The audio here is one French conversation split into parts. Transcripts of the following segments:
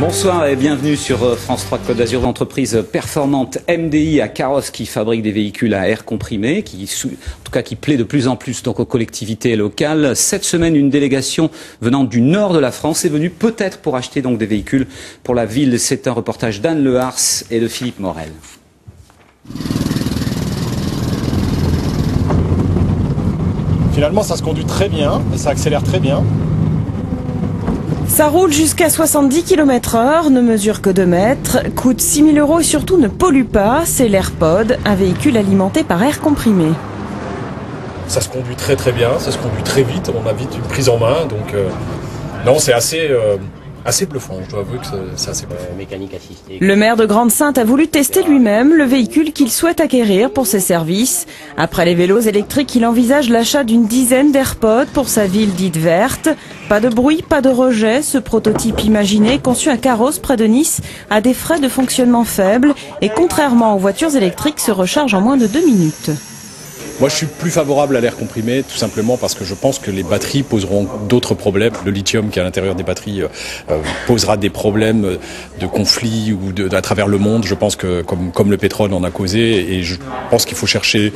Bonsoir et bienvenue sur France 3 Côte d'Azur, l'entreprise performante MDI à Carrosse qui fabrique des véhicules à air comprimé, qui plaît de plus en plus donc aux collectivités locales. Cette semaine, une délégation venant du nord de la France est venue peut-être pour acheter donc des véhicules pour la ville. C'est un reportage d'Anne Lehars et de Philippe Morel. Finalement, ça se conduit très bien et ça accélère très bien. Ça roule jusqu'à 70 km/h, ne mesure que 2 mètres, coûte 6 000 € et surtout ne pollue pas. C'est l'AirPod, un véhicule alimenté par air comprimé. Ça se conduit très bien, ça se conduit très vite, on a vite une prise en main. Donc non, c'est assez bluffant, je dois avouer que c'est assez bluffant. Mécanique assistée. Le maire de Grande-Synthe a voulu tester lui-même le véhicule qu'il souhaite acquérir pour ses services. Après les vélos électriques, il envisage l'achat d'une dizaine d'AirPods pour sa ville dite verte. Pas de bruit, pas de rejet. Ce prototype imaginé, conçu à Carrosse près de Nice, a des frais de fonctionnement faibles et contrairement aux voitures électriques, se recharge en moins de 2 minutes. Moi, je suis plus favorable à l'air comprimé, tout simplement parce que je pense que les batteries poseront d'autres problèmes. Le lithium qui est à l'intérieur des batteries posera des problèmes de conflits ou à travers le monde. Je pense que comme le pétrole en a causé, et je pense qu'il faut chercher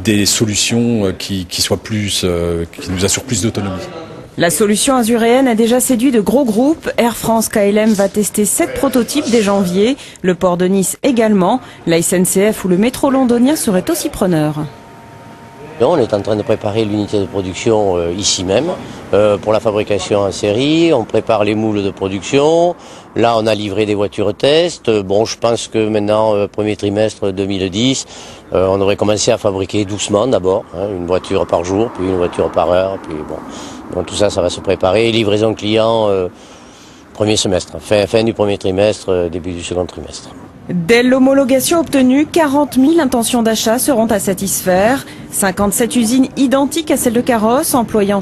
des solutions qui nous assurent plus d'autonomie. La solution azuréenne a déjà séduit de gros groupes. Air France KLM va tester 7 prototypes dès janvier. Le port de Nice également. La SNCF ou le métro londonien seraient aussi preneurs. On est en train de préparer l'unité de production ici même pour la fabrication en série. On prépare les moules de production. Là, on a livré des voitures test. Bon, je pense que maintenant, premier trimestre 2010, on devrait commencer à fabriquer doucement d'abord, une voiture par jour, puis une voiture par heure, puis bon. Donc tout ça, ça va se préparer. Livraison client, premier semestre, fin du premier trimestre, début du second trimestre. Dès l'homologation obtenue, 40 000 intentions d'achat seront à satisfaire. 57 usines identiques à celles de Carrosse, employant